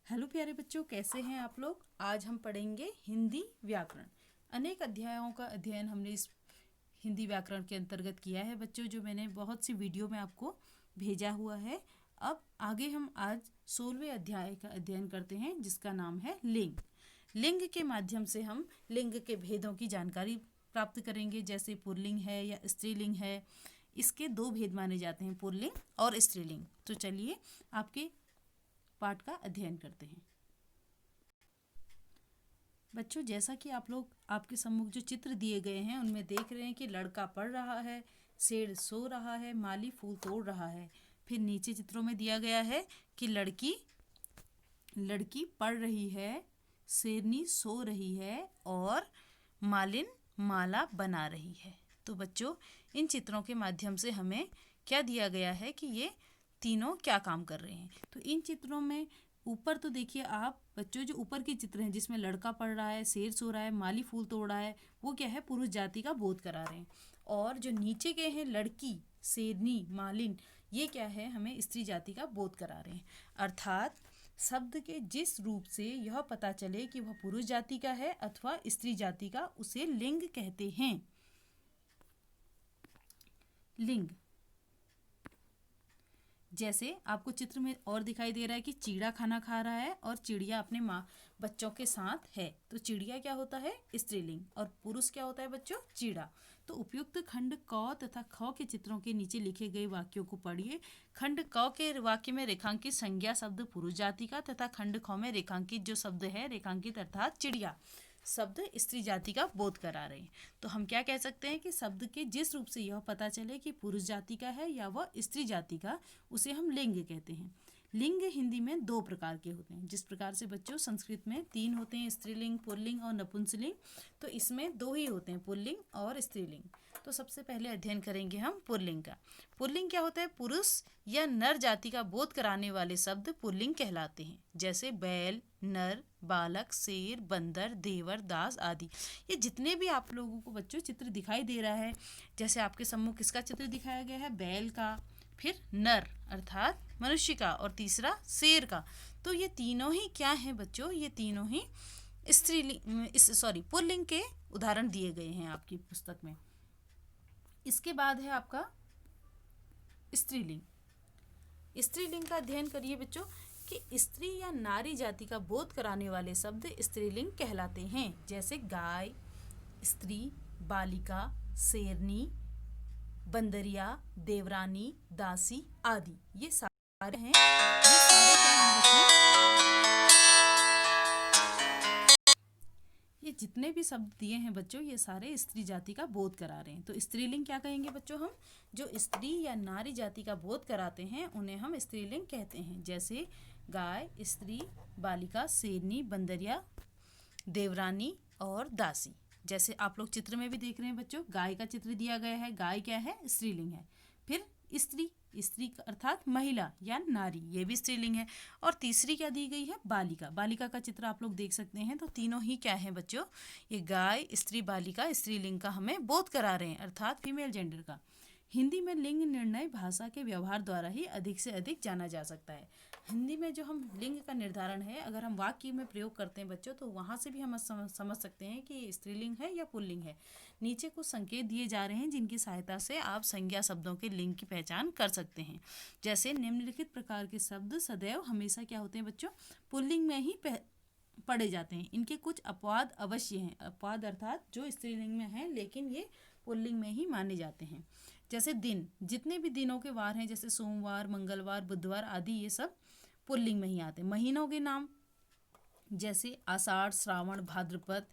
Hello प्यारे बच्चों, कैसे हैं आप लोग। आज हम पढ़ेंगे हिंदी व्याकरण। अनेक अध्यायों का अध्ययन हमने इस हिंदी व्याकरण के अंतर्गत किया है बच्चों, जो मैंने बहुत सी वीडियो में आपको भेजा हुआ है। अब आगे हम आज 16वें अध्याय का अध्ययन करते हैं, जिसका नाम है लिंग। लिंग के माध्यम से हम लिंग के भेदों की जानकारी प्राप्त करेंगे, जैसे पुल्लिंग है या स्त्रीलिंग है। इसके दो भेद माने जाते हैं, पुल्लिंग और स्त्रीलिंग। तो चलिए आपके पाठ का अध्ययन करते हैं। बच्चों, जैसा कि आप लोग आपके सम्मुख जो चित्र दिए गए हैं उनमें देख रहे हैं कि लड़का पढ़ रहा है, शेर सो रहा है, माली फूल तोड़ रहा है। फिर नीचे चित्रों में दिया गया है कि लड़की लड़की पढ़ रही है, शेरनी सो रही है और मालिन माला बना रही है। तो बच्चों, इन चित्रों के माध्यम से हमें क्या दिया गया है कि ये तीनों क्या काम कर रहे हैं। तो इन चित्रों में ऊपर तो देखिए आप बच्चों, जो ऊपर के चित्र हैं जिसमें लड़का पढ़ रहा है, शेर सो रहा है, माली फूल तोड़ रहा है, वो क्या है, पुरुष जाति का बोध करा रहे हैं। और जो नीचे के हैं लड़की, शेरनी, मालिन, ये क्या है, हमें स्त्री जाति का बोध करा रहे हैं। अर्थात शब्द के जिस रूप से यह पता चले कि वह पुरुष जाति का है अथवा स्त्री जाति का, उसे लिंग कहते हैं। लिंग जैसे आपको चित्र में और दिखाई दे रहा है कि चीड़ा खाना खा रहा है और चिड़िया अपने माँ बच्चों के साथ है। तो चिड़िया क्या होता है, स्त्रीलिंग, और पुरुष क्या होता है बच्चों, चीड़ा। तो उपयुक्त खंड क तथा ख के चित्रों के नीचे लिखे गए वाक्यों को पढ़िए। खंड क के वाक्य में रेखांकित संज्ञा शब्द पुरुष जाति का तथा खंड ख में रेखांकित जो शब्द है, रेखांकित अर्थात चिड़िया शब्द स्त्री जाति का बोध करा रहे हैं। तो हम क्या कह सकते हैं कि शब्द के जिस रूप से यह पता चले कि पुरुष जाति का है या वह स्त्री जाति का, उसे हम लिंग कहते हैं। लिंग हिंदी में दो प्रकार के होते हैं। जिस प्रकार से बच्चों संस्कृत में तीन होते हैं, स्त्रीलिंग, पुल्लिंग और नपुंसकलिंग, तो इसमें दो ही होते हैं, पुल्लिंग और स्त्रीलिंग। तो सबसे पहले अध्ययन करेंगे हम पुल्लिंग का। पुल्लिंग क्या होता है, पुरुष या नर जाति का बोध कराने वाले शब्द पुल्लिंग कहलाते हैं। जैसे बैल, नर, बालक, शेर, बंदर, देवर, दास आदि। ये जितने भी आप लोगों को बच्चों चित्र दिखाई दे रहा है, जैसे आपके सम्मुख किसका चित्र दिखाया गया है, बैल का, फिर नर अर्थात मनुष्य का, और तीसरा शेर का। तो ये तीनों ही क्या हैं बच्चों, ये तीनों ही पुल्लिंग के उदाहरण दिए गए हैं आपकी पुस्तक में। इसके बाद है आपका स्त्रीलिंग। स्त्रीलिंग का अध्ययन करिए बच्चों कि स्त्री या नारी जाति का बोध कराने वाले शब्द स्त्रीलिंग कहलाते हैं। जैसे गाय, स्त्री, बालिका, शेरनी, बंदरिया, देवरानी, दासी आदि। ये सारे हैं, ये सारे क्या हैं बच्चों, ये जितने भी शब्द दिए हैं बच्चों, ये सारे स्त्री जाति का बोध करा रहे हैं। तो स्त्रीलिंग क्या कहेंगे बच्चों, हम जो स्त्री या नारी जाति का बोध कराते हैं उन्हें हम स्त्रीलिंग कहते हैं। जैसे गाय, स्त्री, बालिका, शेरनी, बंदरिया, देवरानी और दासी। जैसे आप लोग चित्र में भी देख रहे हैं बच्चों, गाय का चित्र दिया गया है। गाय क्या है, स्त्रीलिंग है। फिर स्त्री, स्त्री अर्थात महिला या नारी, ये भी स्त्रीलिंग है। और तीसरी क्या दी गई है, बालिका। बालिका का चित्र आप लोग देख सकते हैं। तो तीनों ही क्या है बच्चों, ये गाय, स्त्री, बालिका स्त्रीलिंग का हमें बोध करा रहे हैं, अर्थात फीमेल जेंडर का। हिंदी में लिंग निर्णय भाषा के व्यवहार द्वारा ही अधिक से अधिक जाना जा सकता है। हिंदी में जो हम लिंग का निर्धारण है, अगर हम वाक्य में प्रयोग करते हैं बच्चों, तो वहाँ से भी हम समझ सकते हैं कि स्त्रीलिंग है या पुल्लिंग है। नीचे कुछ संकेत दिए जा रहे हैं जिनकी सहायता से आप संज्ञा शब्दों के लिंग की पहचान कर सकते हैं। जैसे निम्नलिखित प्रकार के शब्द सदैव हमेशा क्या होते हैं बच्चों, पुल्लिंग में ही पढ़े जाते हैं। इनके कुछ अपवाद अवश्य हैं। अपवाद अर्थात जो स्त्रीलिंग में है लेकिन ये पुल्लिंग में ही माने जाते हैं। जैसे दिन, जितने भी दिनों के वार हैं, जैसे सोमवार, मंगलवार, बुधवार आदि, ये सब पुल्लिंग में ही आते हैं। महीनों के नाम जैसे आषाढ़, श्रावण, भाद्रपद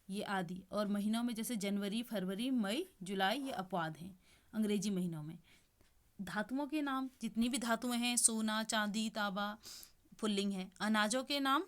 ये आदि। और महीनों में जैसे जनवरी, फरवरी, मई, जुलाई, ये अपवाद हैं अंग्रेजी महीनों में। धातुओं के नाम, जितनी भी धातुएं हैं, सोना, चांदी, तांबा, पुल्लिंग है। अनाजों के नाम,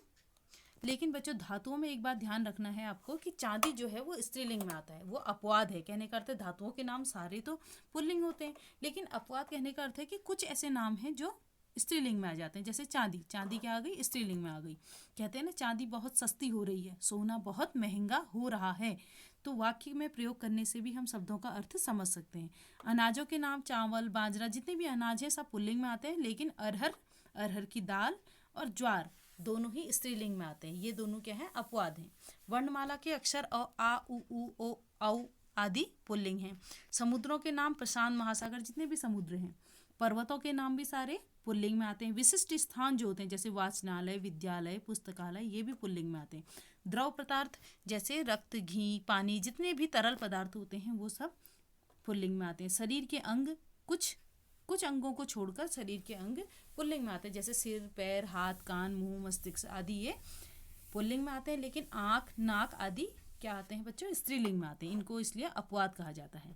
लेकिन बच्चों धातुओं में एक बात ध्यान रखना है आपको कि चांदी जो है वो स्त्रीलिंग में आता है, वो अपवाद है। कहने का अर्थ है धातुओं के नाम सारे तो पुल्लिंग होते हैं, लेकिन अपवाद कहने का अर्थ है कि कुछ ऐसे नाम हैं जो स्त्रीलिंग में आ जाते हैं। जैसे चांदी, चांदी क्या आ गई, स्त्रीलिंग में आ गई। कहते हैं ना, चांदी बहुत सस्ती हो रही है, सोना बहुत महंगा हो रहा है। तो वाक्य में प्रयोग करने से भी हम शब्दों का अर्थ समझ सकते हैं। अनाजों के नाम, चावल, बाजरा, जितने भी अनाज हैं सब पुल्लिंग में आते हैं, लेकिन अरहर, अरहर की दाल और ज्वार, दोनों ही स्त्रीलिंग में आते हैं। ये दोनों क्या है, अपवाद हैं। वर्णमाला के अक्षर अ, आ, उ, ओ, औ आदि पुल्लिंग हैं। समुद्रों के नाम प्रशांत महासागर, जितने भी समुद्र हैं, पर्वतों के नाम भी सारे पुल्लिंग में आते हैं। विशिष्ट स्थान जो होते हैं जैसे वाचनालय, विद्यालय, पुस्तकालय, ये भी पुल्लिंग में आते हैं। द्रव पदार्थ जैसे रक्त, घी, पानी, जितने भी तरल पदार्थ होते हैं वो सब पुल्लिंग में आते हैं। शरीर के अंग, कुछ कुछ अंगों को छोड़कर शरीर के अंग पुल्लिंग में आते हैं, जैसे सिर, पैर, हाथ, कान, मुंह, मस्तिष्क आदि ये पुल्लिंग में आते हैं। लेकिन आँख, नाक आदि क्या आते हैं बच्चों, स्त्रीलिंग में आते हैं। इनको इसलिए अपवाद कहा जाता है।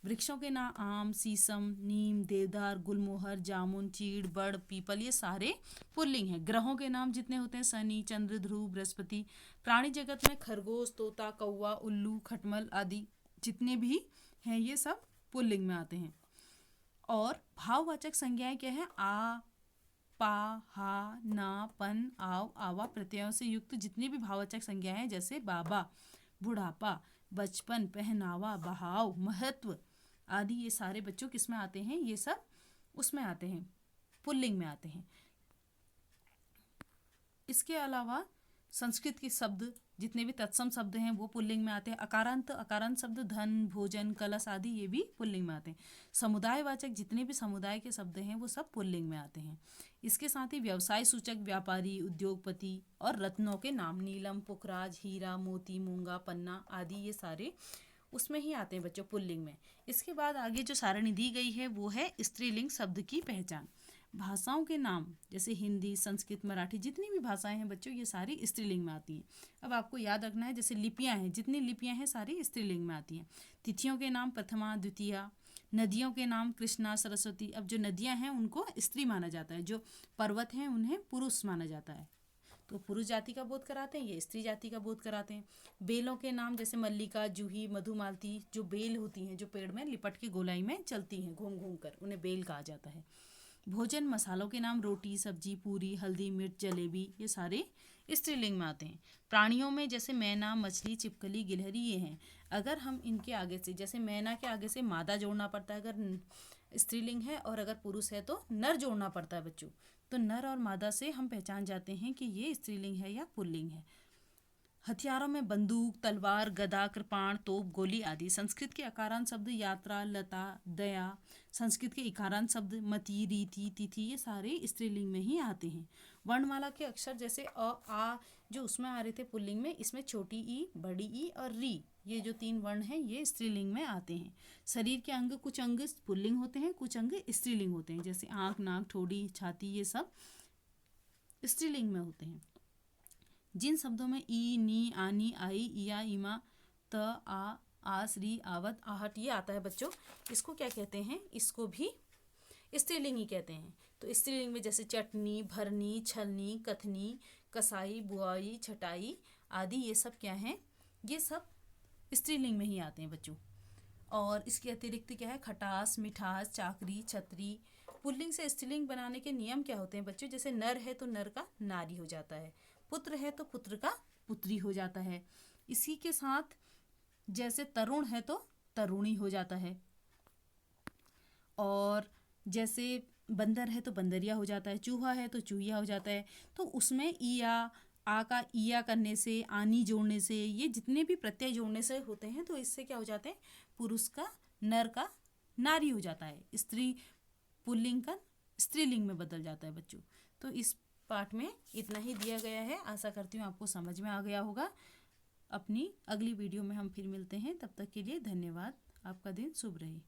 वृक्षों के नाम आम, शीशम, नीम, देवदार, गुलमोहर, जामुन, चीड़, बड़, पीपल, ये सारे पुल्लिंग हैं। ग्रहों के नाम जितने होते हैं शनि, चंद्र, ध्रुव, बृहस्पति। प्राणी जगत में खरगोश, तोता, कौवा, उल्लू, खटमल आदि जितने भी हैं ये सब पुल्लिंग में आते हैं। और भाववाचक संज्ञाएं क्या है, आ, पा, हा, ना, पन, आव, आवा प्रत्ययों से युक्त जितनी भी भाववाचक संज्ञाएं हैं, जैसे बाबा, बुढ़ापा, बचपन, पहनावा, बहाव, महत्व आदि, ये सारे बच्चों किस में आते हैं, ये सब उसमें आते हैं, पुल्लिंग में आते हैं। इसके अलावा संस्कृत के शब्द जितने भी तत्सम शब्द हैं वो पुल्लिंग में आते हैं। अकारांत शब्द धन, भोजन, कलश आदि ये भी पुल्लिंग में आते हैं। समुदायवाचक जितने भी समुदाय के शब्द हैं वो सब पुल्लिंग में आते हैं। इसके साथ ही व्यवसाय सूचक व्यापारी, उद्योगपति और रत्नों के नाम नीलम, पुखराज, हीरा, मोती, मूंगा, पन्ना आदि ये सारे उसमें ही आते हैं बच्चों, पुल्लिंग में। इसके बाद आगे जो सारणी दी गई है वो है स्त्रीलिंग शब्द की पहचान। भाषाओं के नाम जैसे हिंदी, संस्कृत, मराठी, जितनी भी भाषाएं हैं बच्चों ये सारी स्त्रीलिंग में आती हैं। अब आपको याद रखना है, जैसे लिपियां हैं, जितनी लिपियां हैं सारी स्त्रीलिंग में आती हैं। तिथियों के नाम प्रथमा, द्वितीया। नदियों के नाम कृष्णा, सरस्वती। अब जो नदियां हैं उनको स्त्री माना जाता है, जो पर्वत हैं उन्हें पुरुष माना जाता है, तो पुरुष जाति का बोध कराते हैं, ये स्त्री जाति का बोध कराते हैं। बेलों के नाम जैसे मल्लिका, जूही, मधुमालती, जो बेल होती हैं जो पेड़ में लिपट के गोलाई में चलती हैं घूम घूम कर, उन्हें बेल कहा जाता है। भोजन मसालों के नाम रोटी, सब्जी, पूरी, हल्दी, मिर्च, जलेबी, ये सारे स्त्रीलिंग में आते हैं। प्राणियों में जैसे मैना, मछली, छिपकली, गिलहरी ये हैं। अगर हम इनके आगे से, जैसे मैना के आगे से मादा जोड़ना पड़ता है अगर स्त्रीलिंग है, और अगर पुरुष है तो नर जोड़ना पड़ता है बच्चों। तो नर और मादा से हम पहचान जाते हैं कि ये स्त्रीलिंग है या पुल्लिंग है। हथियारों में बंदूक, तलवार, गदा, कृपाण, तोप, गोली आदि। संस्कृत के अकारांत शब्द यात्रा, लता, दया। संस्कृत के इकारांत शब्द मति, रीति, तिथि, ये सारे स्त्रीलिंग में ही आते हैं। वर्णमाला के अक्षर जैसे अ, आ, जो उसमें आ रहे थे पुल्लिंग में, इसमें छोटी ई, बड़ी ई और री, ये जो 3 वर्ण हैं ये स्त्रीलिंग में आते हैं। शरीर के अंग, कुछ अंग पुल्लिंग होते हैं, कुछ अंग स्त्रीलिंग होते हैं, जैसे आँख, नाक, ठोड़ी, छाती, ये सब स्त्रीलिंग में होते हैं। जिन शब्दों में ई, नी, आनी, आई, इया, इमा, त, आ, श्री, आवत, आहट ये आता है बच्चों, इसको क्या कहते हैं, इसको भी स्त्रीलिंग ही कहते हैं। तो स्त्रीलिंग में जैसे चटनी, भरनी, छलनी, कथनी, कसाई, बुआई, छटाई आदि, ये सब क्या हैं, ये सब स्त्रीलिंग में ही आते हैं बच्चों। और इसके अतिरिक्त क्या है, खटास, मिठास, चाकरी, छतरी। पुल्लिंग से स्त्रीलिंग बनाने के नियम क्या होते हैं बच्चों, जैसे नर है तो नर का नारी हो जाता है, पुत्र है तो पुत्र का पुत्री हो जाता है। इसी के साथ जैसे तरुण है तो तरुणी हो जाता है, और जैसे बंदर है तो बंदरिया हो जाता है, चूहा है तो चूहिया हो जाता है। तो उसमें ईया, आ का ईया करने से, आनी जोड़ने से, ये जितने भी प्रत्यय जोड़ने से होते हैं, तो इससे क्या हो जाते हैं, पुरुष का नर का नारी हो जाता है, स्त्री पुल्लिंग का स्त्रीलिंग में बदल जाता है बच्चों। तो इस पार्ट में इतना ही दिया गया है। आशा करती हूँ आपको समझ में आ गया होगा। अपनी अगली वीडियो में हम फिर मिलते हैं, तब तक के लिए धन्यवाद। आपका दिन शुभ रहे।